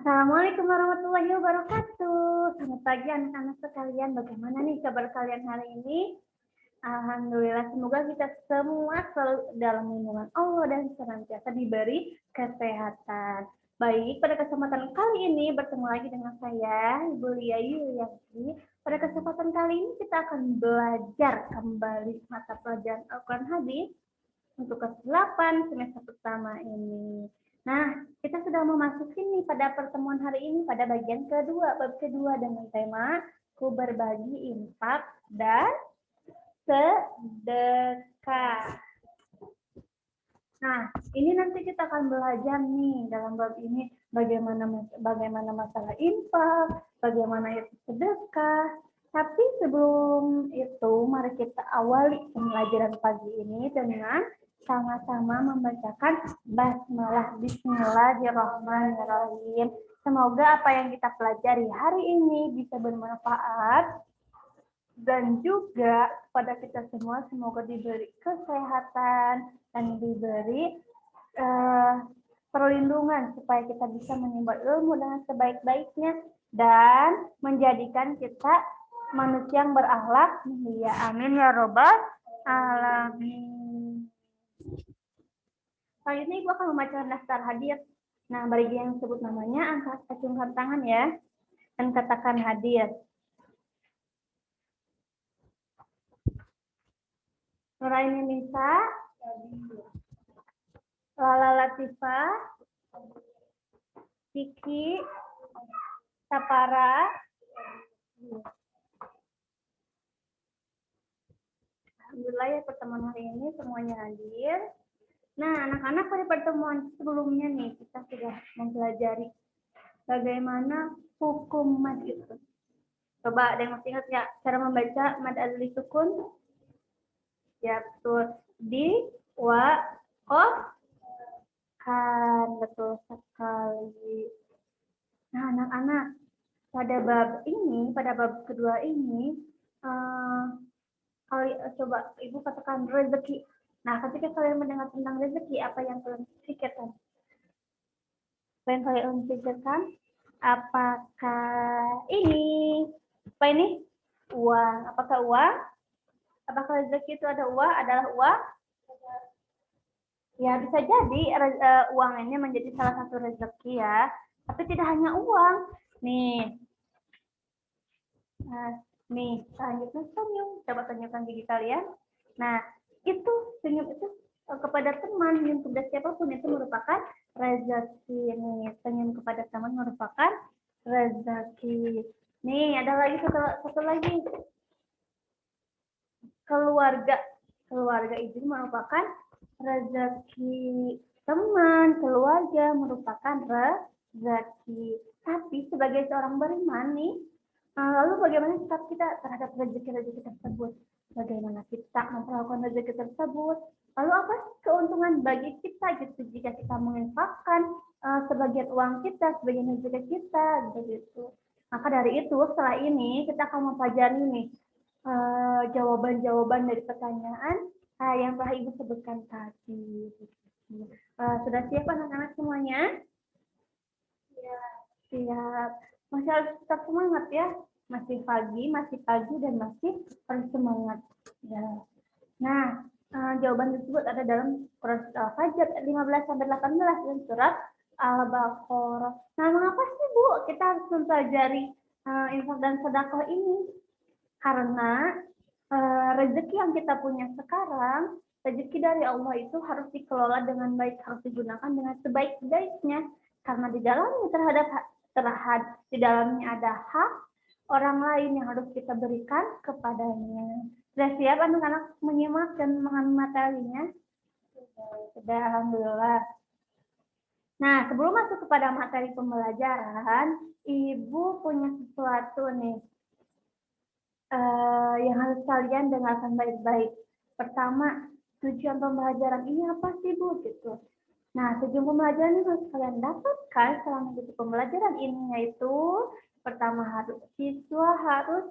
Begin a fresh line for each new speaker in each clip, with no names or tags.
Assalamualaikum warahmatullahi wabarakatuh. Selamat pagi anak-anak sekalian. Bagaimana nih kabar kalian hari ini? Alhamdulillah, semoga kita semua selalu dalam lindungan Allah dan senantiasa diberi kesehatan. Baik, pada kesempatan kali ini bertemu lagi dengan saya, Ibu Lia Yuliati. Pada kesempatan kali ini kita akan belajar kembali mata pelajaran Al-Quran Hadis untuk ke-8 semester pertama ini. Nah, kita sudah memasuki nih pada pertemuan hari ini pada bagian kedua, bab kedua dengan tema ku berbagi infak dan sedekah. Nah, ini nanti kita akan belajar nih dalam bab ini bagaimana masalah infak, bagaimana itu sedekah. Tapi sebelum itu, mari kita awali pembelajaran pagi ini dengan sama-sama membacakan basmalah. Bismillahirrahmanirrahim. Semoga apa yang kita pelajari hari ini bisa bermanfaat dan juga pada kita semua semoga diberi kesehatan dan diberi perlindungan supaya kita bisa menimba ilmu dengan sebaik-baiknya dan menjadikan kita manusia yang berakhlak mulia. Amin ya robbal alamin. Kali ini Ibu akan membacakan daftar hadir. Nah, bagi yang sebut namanya, acungkan tangan ya, dan katakan hadir. Nuraini Nisa, Lala Latifah, Kiki, Sapara, alhamdulillah ya pertemuan hari ini semuanya hadir. Nah, anak-anak pada pertemuan sebelumnya nih kita sudah mempelajari bagaimana hukum mad itu. Coba ada yang masih ingat ya cara membaca mad alif sukun? Ya, betul. Di, wa, kof, kan. Betul sekali. Nah, anak-anak, pada bab kedua ini, coba Ibu katakan rezeki. Nah, ketika kalian mendengar tentang rezeki, apa yang kalian pikirkan? Apa yang kalian pikirkan? Apakah ini? Apa ini? Uang. Apakah uang? Apakah rezeki itu adalah uang? Ya, bisa jadi uang ini menjadi salah satu rezeki ya. Tapi tidak hanya uang. Nih. Nah, nih, selanjutnya senyum. Coba tunjukkan gigi kalian. Nah, itu senyum itu kepada teman, senyum kepada siapapun itu merupakan rezeki. Nih, senyum kepada teman merupakan rezeki. Nih, ada lagi satu lagi. Keluarga itu merupakan rezeki. Teman, keluarga merupakan rezeki. Tapi sebagai seorang beriman nih, lalu bagaimana sikap kita terhadap rezeki-rezeki tersebut? Bagaimana kita memperlakukan rezeki tersebut? Lalu apa keuntungan bagi kita gitu jika kita menginfakkan sebagian uang kita, sebagian rezeki kita, begitu. Maka dari itu setelah ini kita akan mempelajari nih jawaban-jawaban dari pertanyaan yang telah Ibu sebutkan tadi. Sudah siap anak-anak semuanya? Ya, siap. Masih harus tetap semangat ya. Masih pagi dan masih harus semangat. Ya. Nah, jawaban tersebut ada dalam surat Al-Fajr 15-18 dan surat Al-Baqarah. Nah, mengapa sih Bu kita harus mempelajari infak dan sedekah ini? Karena rezeki yang kita punya sekarang, rezeki dari Allah itu harus dikelola dengan baik, harus digunakan dengan sebaik-baiknya. Karena di dalamnya di dalamnya ada hak orang lain yang harus kita berikan kepadanya. Sudah siap anak-anak menyimak dan memahami materinya? Sudah, alhamdulillah. Nah, sebelum masuk kepada materi pembelajaran, Ibu punya sesuatu nih yang harus kalian dengarkan baik-baik. Pertama, tujuan pembelajaran ini apa sih Bu? Gitu. Nah, tujuan pembelajaran yang harus kalian dapatkan selama mengikuti pembelajaran ini yaitu pertama siswa harus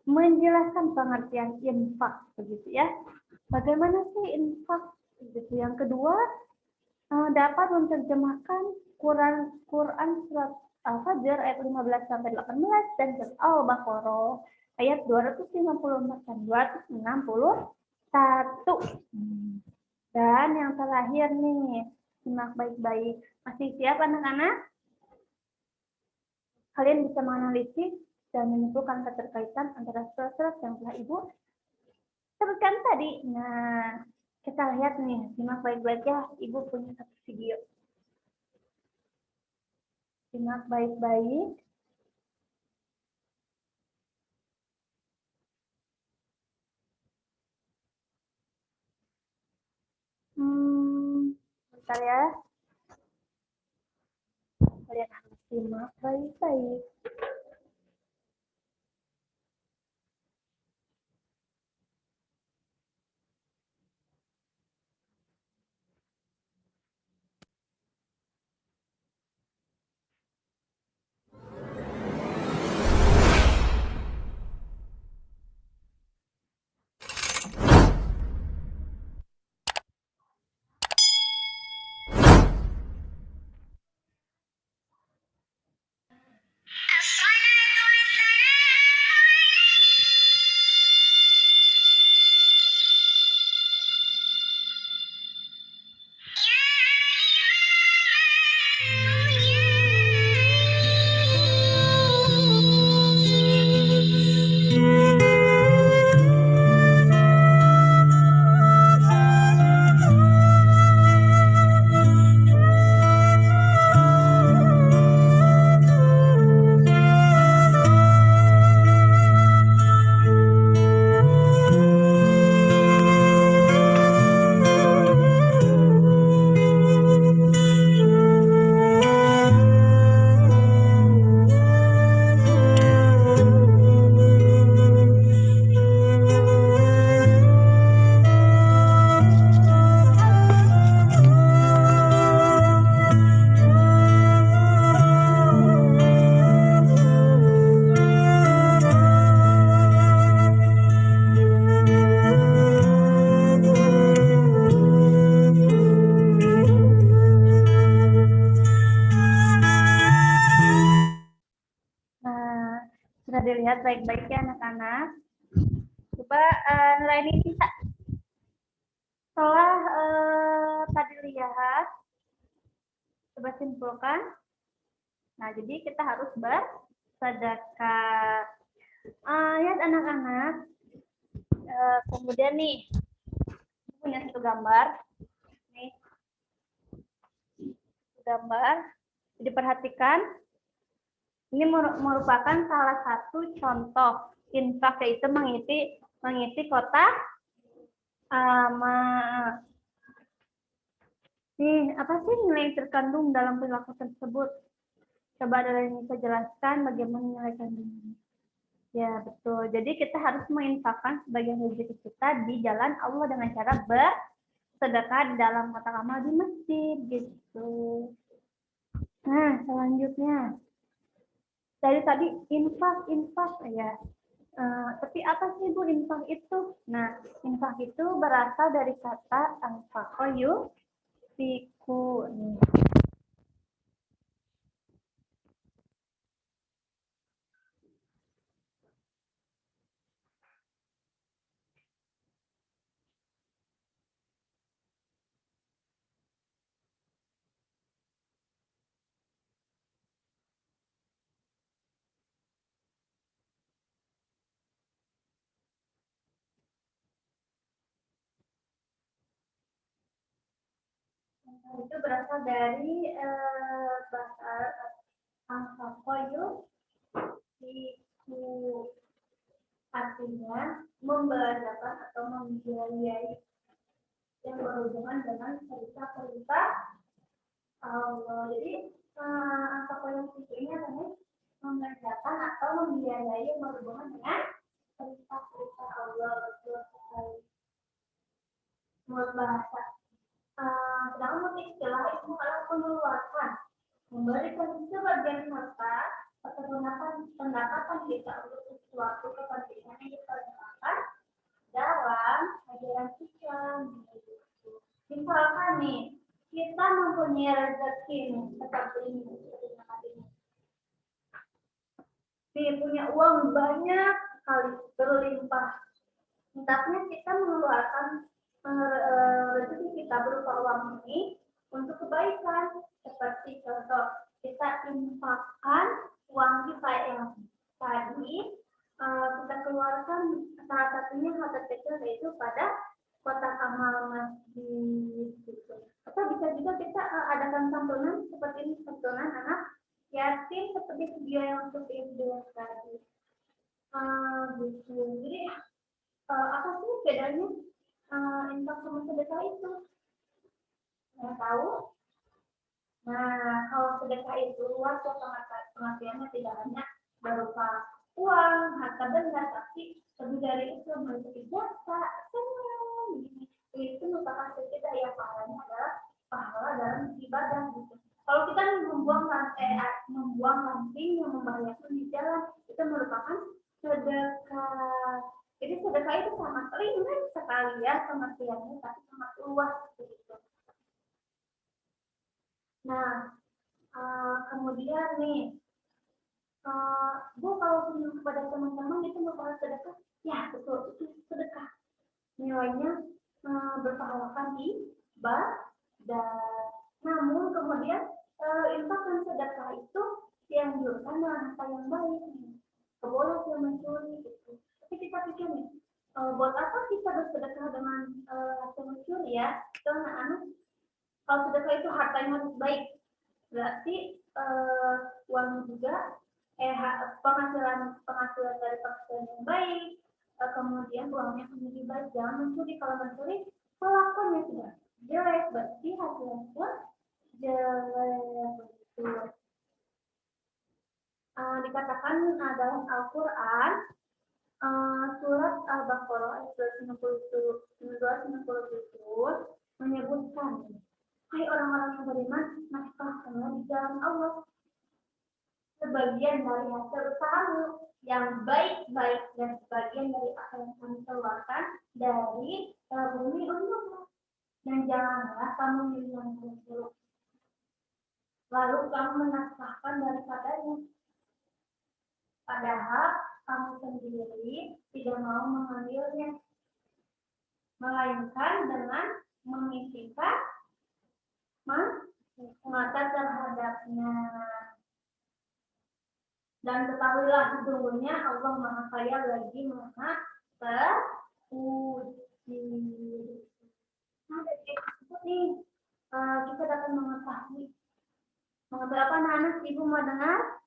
menjelaskan pengertian infak, begitu ya. Bagaimana sih infak? Begitu. Yang kedua, dapat menerjemahkan Quran surat Al-Fajr ayat 15 sampai 18 dan surat Al-Baqarah ayat 254 dan 261. Dan yang terakhir nih, simak baik-baik. Masih siap anak-anak? Kalian bisa menganalisis dan menyimpulkan keterkaitan antara surat-surat yang telah Ibu sebutkan tadi. Nah, kita lihat nih, simak baik-baik ya. Ibu punya satu video. Simak baik-baik. Bentar ya. Kalian harus simak baik-baik. Sudah dilihat baik-baik ya anak-anak. Coba Nuraini bisa. Setelah tadi lihat, coba simpulkan. Nah, jadi kita harus bersedekah. Lihat anak-anak. Kemudian nih, punya satu gambar. Nih, gambar. Jadi perhatikan. Ini merupakan salah satu contoh infak, yaitu mengisi kotak amal. Nih, apa sih nilai yang terkandung dalam perilaku tersebut? Coba ada yang bisa jelaskan bagaimana nilai kandungannya. Ya, betul. Jadi kita harus menginfakkan sebagian rezeki kita di jalan Allah dengan cara bersedekah dalam kotak amal di masjid gitu. Nah, selanjutnya. Dari tadi infak ya. Tapi apa sih Bu infak itu? Nah, infak itu berasal dari kata anfaqo yunfiqu. Itu berasal dari bahasa anfaqo yunfiqu, artinya membelanjakan atau membiayai yang berhubungan dengan perintah-perintah Allah. Jadi anfaqo yunfiqu ini adalah mengerjakan atau membiayai yang berhubungan dengan perintah-perintah Allah. Betul sekali. Menurut bahasa. Sedangkan untuk istilah itu adalah mengeluarkan, memberikan sebagian harta atau pendapatan kita untuk sesuatu kepentingan yang diperlukan dalam ajaran Islam. Misalkan nih, kita mempunyai rezeki nih, seperti ini. Nih, punya uang banyak sekali, berlimpah. Hendaknya kita mengeluarkan rezeki kita berupa uang ini untuk kebaikan. Seperti contoh, kita infakkan uang kita yang tadi, kita keluarkan salah satunya harta kecil yaitu pada kotak amal masjid. Gitu. Atau bisa juga kita adakan santunan seperti ini, santunan anak yatim seperti video yang untuk video tadi. Gitu. Jadi apa sih bedanya infak sama sedekah itu? Nggak tahu. Nah, kalau sedekah itu luas ya pengertiannya tidak hanya berupa uang, harta benda, tapi lebih dari itu meliputi jasa, senyum, itu merupakan kita ya pahalanya adalah pahala dalam ibadah gitu. Kalau kita membuang ranting yang membahayakan di jalan, itu merupakan sedekah. Jadi sedekah itu sangat ringan sekali ya pengertiannya, tapi sangat luas begitu. Nah, kemudian nih, Bu kalau punya kepada teman-teman itu merupakan sedekah, ya betul itu sedekah. Nilainya berpahala di dan namun kemudian infak dan sedekah itu yang dilakukan dengan harta yang baik, boleh yang mencuri gitu. Tapi kita pikir nih, buat apa kita bersedekah dengan harta mencuri ya? Karena kalau sedekah itu hartanya harus baik, berarti uang juga penghasilan dari penghasilan yang baik, kemudian uangnya menjadi baik. Jangan mencuri. Kalau mencuri pelakuannya sudah jelek, berarti hasilnya pun jelek. Begitu. Dikatakan dalam Al-Quran surat Al-Baqarah ayat 297 menyebutkan, hai orang-orang yang beriman, nafkahkanlah di jalan Allah sebagian dari hasil usahamu yang baik-baik dan sebagian dari apa yang kami keluarkan dari bumi untukmu. Dan janganlah kamu yang buruk, lalu kamu menafkahkan daripadanya, padahal kamu sendiri tidak mau mengambilnya, melainkan dengan mengizinkan mata terhadapnya. Dan ketahuilah sesungguhnya Allah Maha Kaya lagi Maha Terpuji. Nah, dari tersebut nih kita dapat mengetahui apa anak ibu mau dengar?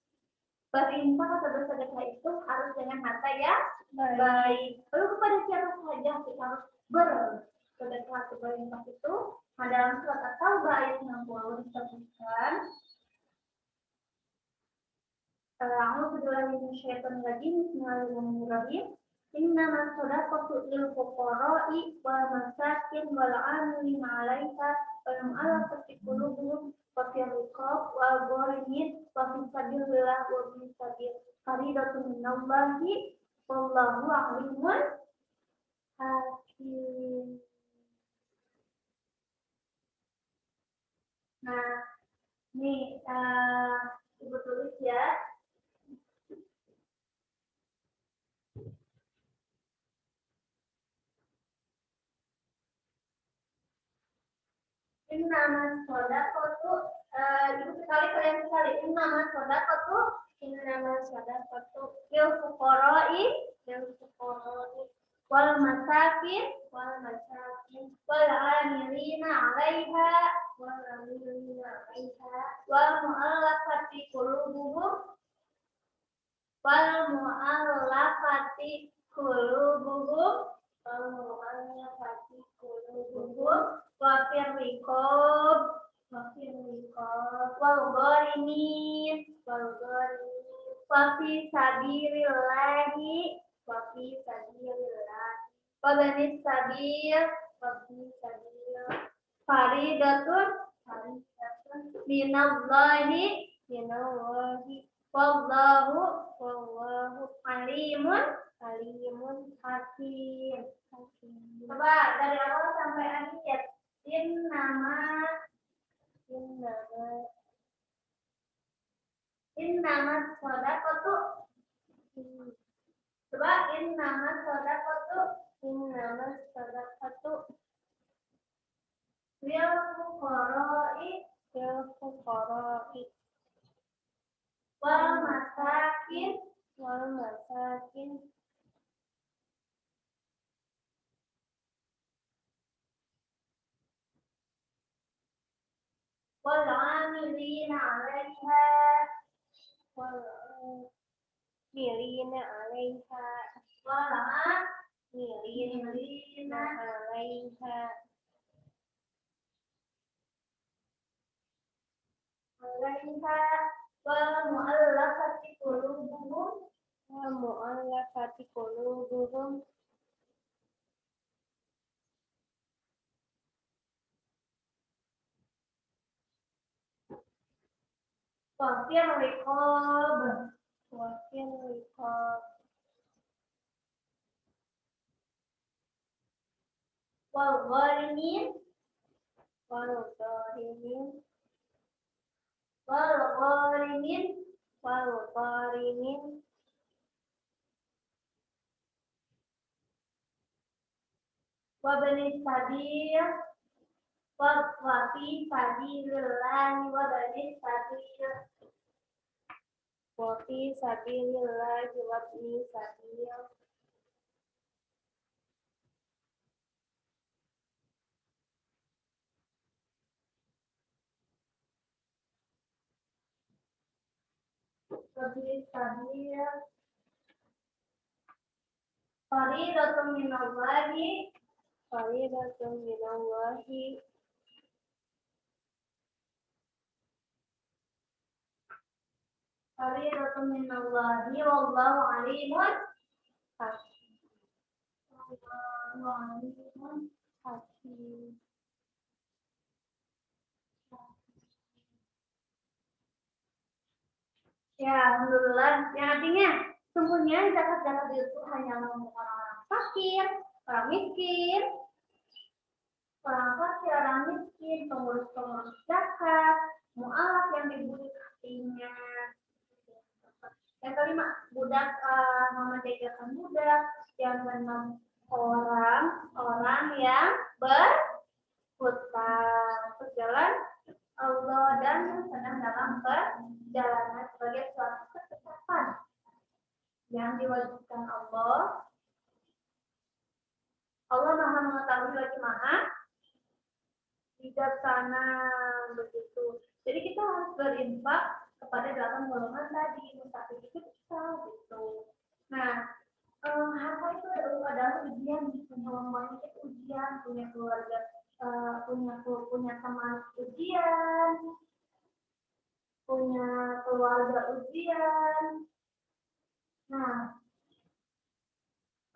Berinfak atau bersedekah itu harus dengan harta yang baik. Lalu kepada siapa saja kita harus bersedekah atau berinfak itu? Nah, dalam surat At-Taubah ayat 60 disebutkan, A'udzubillahi minasyaitonir rajim. Bismillahirrahmanirrahim. Innamas shadaqatu lil fuqara'i wal masakin wal 'amilina 'alaiha wal mu'allafati qulubuhum wa fil riqab wal gharimin wa fi sabilillah wa fi sabil fariidatun minallahi wallahu 'alimun hakim. Nah, ini Ibu tulis ya. Innamas shadaqatu ibu sekali kalian sekali. Innamas shadaqatu lil fuqara'i wal masakin wal 'amilina 'alaiha wal mu'allafati qulubuhum wa fir riqab wal gharimin wa fi sabilillahi wa banis sabil faridatun minallahi wallahu alimun hakim. Coba dari awal sampai akhir. Innama shadaqatu. Coba innama shadaqatu. Innama shadaqatu. Lil fuqara'i. Lil fuqara'i. Wal masakin. Wal masakin. Wal 'amilina 'alaiha. Wal 'amilina 'alaiha. Wal 'amilina 'alaiha. Alaiha. Wal mu'allafati qulubuhum. Wal mu'allafati qulubuhum. Wafir riqab. Wafir riqab. Wal gharimin. Wal gharimin. Wal gharimin. Wal gharimin. Wa bani sabil. Wa fi sabilillahi wa bani sabil. Wa fi sabilillahi wa bani sabil. Wa bani sabil. Faridatun minallahi. Faridatun minallahi. Faridatun minallahi wallahu alimun hakim. Wallahu alimun hakim. Ya, alhamdulillah. Yang artinya, sungguhnya zakat-zakat itu hanya untuk orang-orang fakir, orang miskin, orang miskin, pengurus-pengurus zakat, mu'alaf yang diberi hatinya. Yang kelima, budak memerdekakan budak. Yang keenam, orang yang berhutang. Berjalan Allah dan yang sedang dalam perjalanan sebagai suatu ketetapan yang diwajibkan Allah. Allah Maha mengetahui lagi Maha bijaksana, begitu. Jadi kita harus berinfak kepada 8 golongan tadi, mustaqim itu bisa gitu. Nah, harta itu adalah ujian, semuanya itu ujian, punya keluarga, punya teman ujian, punya keluarga ujian. Nah,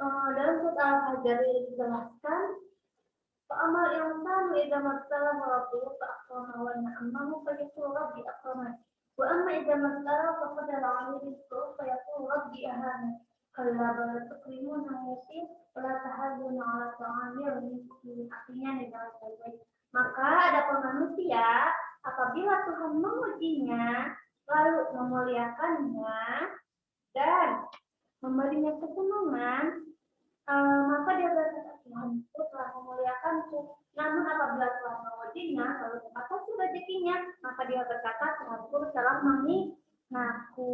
dalam surat Al-Fajr dijelaskan, fa'amal insanu idza mabtalahu rabbuhu fa'akramahu wa na'amahu fayaqulu rabbi akramani. Wa amma idza mabtalahu faqadara 'alaihi rizqahu fayaqulu rabbi ahana. Kalla bal tukrimuna al-yatim wa la tahadduna 'ala ta'amil miskin. Artinya nih dalam baik. Maka adapun manusia apabila Tuhan mengujinya lalu memuliakannya dan memberinya kesenangan, maka dia berkata, Tuhanku telah memuliakanku. Namun apabila Tuhan mengujinya lalu membatasi rezekinya, maka dia berkata, Tuhanku telah menghinaku.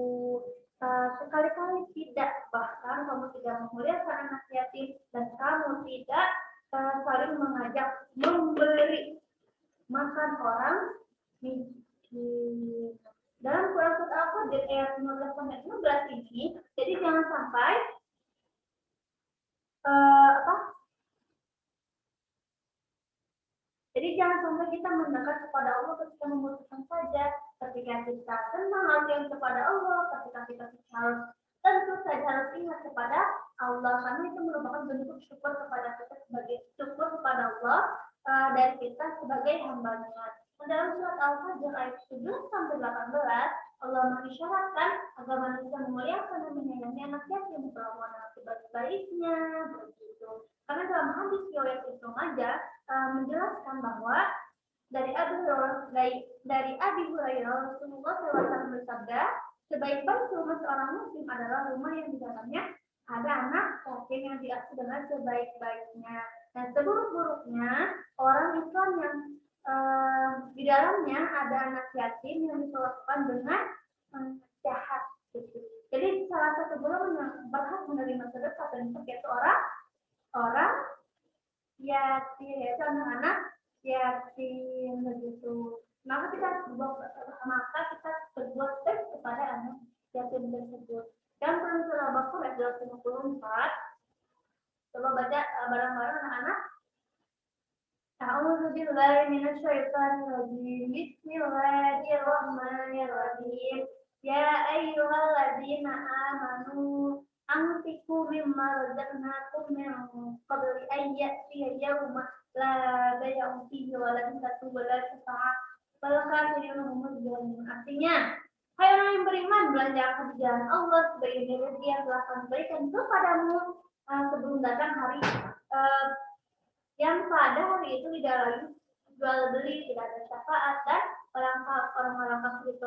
Sekali-kali tidak, bahkan kamu tidak memuliakan anak yatim dan kamu tidak saling mengajak memberi makan orang miskin. Dalam Quran Surat Al-Fajr ayat 15-16 ini, jadi jangan sampai Jadi jangan sampai kita mendekat kepada Allah ketika membutuhkan saja, ketika kita senang hati kepada Allah, ketika kita harus tentu saja harus ingat kepada Allah, karena itu merupakan bentuk syukur kepada kita sebagai syukur kepada Allah dari kita sebagai hamba-Nya. Dalam surat Al-Fajr ayat 17-18 Allah mengisyaratkan agar manusia memuliakan dan menyayangi anak yatim melakukan sebaik-baiknya, begitu. Karena dalam hadis riwayat Ibnu Majah menjelaskan bahwa dari Abi Hurairah Rasulullah SAW bersabda, sebaik-baik rumah seorang muslim adalah rumah yang di dalamnya ada anak yatim yang diasuh dengan sebaik-baiknya, dan seburuk-buruknya orang Islam yang di dalamnya ada anak yatim yang diperlakukan dengan jahat. Jadi salah satu golongan yang berhak menerima sedekah dan yaitu orang yatim, yaitu anak-anak yatim begitu. Maka kita berbuat baik kepada anak yatim tersebut. Dan surah Al-Baqarah ayat 254. Coba baca bareng-bareng anak-anak. A'udzu billahi minasyaitonir rajim. Bismillahirrahmanirrahim. Ya ayyuhalladzina amanu anfiqu mimma razaqnakum min qabli an ya'tiya yawmun la bay'un fihi wa la nisatun wa la syafa'ah wal kafirun humuz zalimun. Artinya, hai orang yang beriman, belanjakan di jalan Allah sebagai rezeki yang telah kami berikan kepadamu sebelum datang hari yang pada hari itu tidak lagi jual beli, tidak ada syafaat, dan orang-orang kafir itu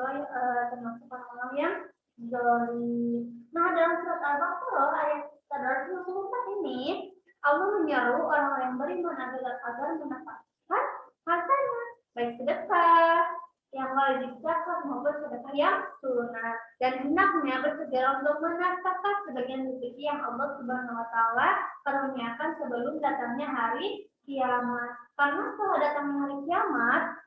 termasuk orang-orang yang zalim. Nah, dalam surat Al-Baqarah ayat 124 ini Allah menyeru orang-orang yang beriman agar menafkahkan hartanya, baik sedekah yang wajib zakat maupun sedekah yang sunnah, dan hendaknya bersegera untuk menafkahkan sebagian rezeki yang Allah Subhanahu wa taala karuniakan sebelum datangnya hari kiamat. Karena setelah datangnya hari kiamat,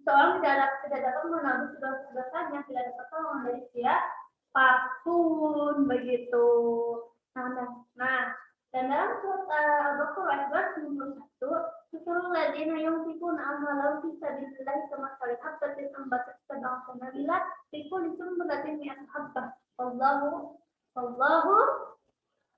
seorang tidak dapat menanggung dosa-dosanya, tidak dapat pertolongan dari siapapun begitu. Nah, dan dalam surat Al-Baqarah ayat 91, "Susurul ladina yunfikuna amwalahum fi sabilillahi kamathali habbatin ambatat sab'a sanabila fi kulli sunbulatin mi'atu habbah. Wallahu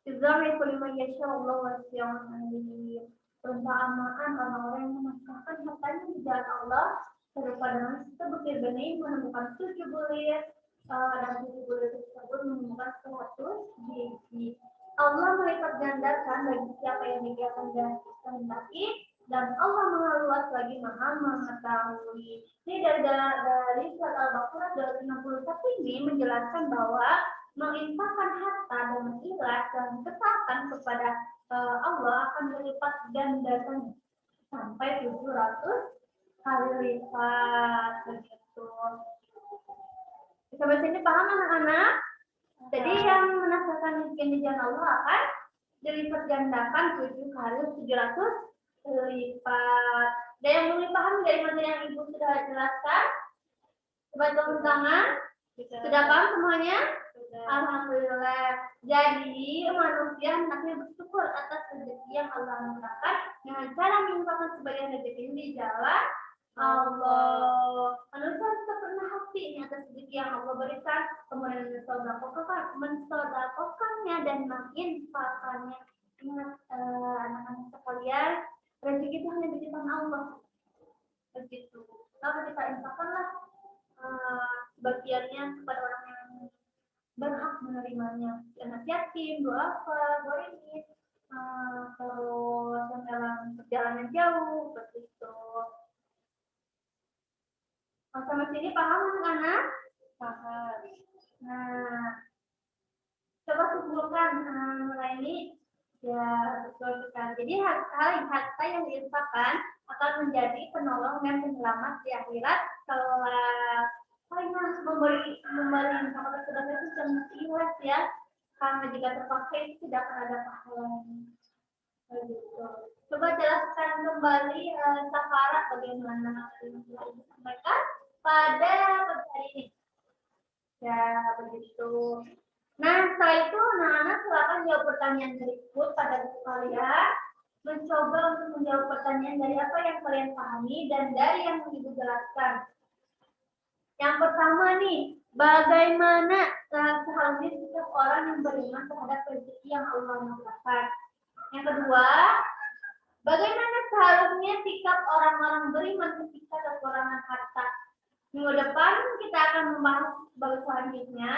yudza'ifu liman yasha'u wallahu wasi'un 'alim." Perumpamaan orang-orang yang menafkahkan hartanya di jalan Allah serupa dengan sebutir benih menemukan 7 bulir, dan 7 bulir tersebut menemukan 100 biji. Allah melipat gandakan bagi siapa yang dikehendaki, dan Allah Maha Luas lagi Maha Mengetahui. Ini dari surat Al-Baqarah 261 ini menjelaskan bahwa menginfakkan harta dengan ikhlas dan ketaatan kepada Allah akan berlipat gandakan sampai 700 kali lipat begitu. Sampai sini paham anak-anak? Jadi yang menafkahkan miskin di jalan Allah akan dilipat gandakan 7 kali 700 lipat. Dan yang belum paham dari materi yang Ibu sudah jelaskan? Coba turun tangan. Sudah paham semuanya? Alhamdulillah. Jadi manusia hendaknya bersyukur atas rezeki yang Allah anugerahkan dengan cara menginfakkan sebagian rezeki di jalan Allah. Manusia tetap rendah hati atas rezeki yang Allah berikan, kemudian mensedekahkannya dan menginfakkannya. Ingat anak-anak sekalian, rezeki itu hanya titipan Allah. Begitu. Lalu kita infakkanlah sebagiannya kepada orang yang berhak menerimanya, anak yatim, duafa, ini, terus yang dalam perjalanan jauh, begitu. Sampai sini paham anak-anak? Paham. Nah, coba simpulkan mulai ini ya betul sekali. Jadi harta yang diinfakkan akan menjadi penolong dan penyelamat di akhirat kelak. Memberi sama tersebut itu sangat ikhlas ya, karena jika terpakai tidak akan ada pahalanya. Begitu. Coba jelaskan kembali Safara bagaimana yang telah disampaikan pada pagi hari ini. Ya begitu. Nah setelah itu anak-anak silakan jawab pertanyaan berikut pada kalian. Mencoba untuk menjawab pertanyaan dari apa yang kalian pahami dan dari yang Ibu jelaskan. Yang pertama nih, bagaimana seharusnya sikap orang yang beriman terhadap rezeki yang Allah anugerahkan. Yang kedua, bagaimana seharusnya sikap orang-orang beriman ketika kekurangan harta. Minggu depan kita akan membahas bab selanjutnya.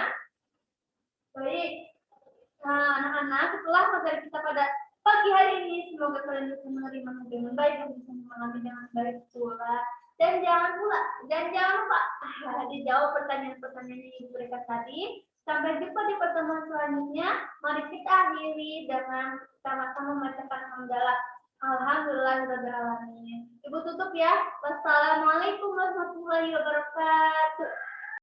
Jadi anak-anak, setelah materi kita pada pagi pagi hari ini. Semoga kalian bisa menerima dengan baik dan bisa memahami dengan baik pula. Dan jangan lupa dijawab pertanyaan-pertanyaan yang diberikan tadi. Sampai jumpa di pertemuan selanjutnya. Mari kita akhiri dengan sama-sama membacakan hamdalah. Alhamdulillahirobbilalamin. Ibu tutup ya. Wassalamualaikum warahmatullahi wabarakatuh.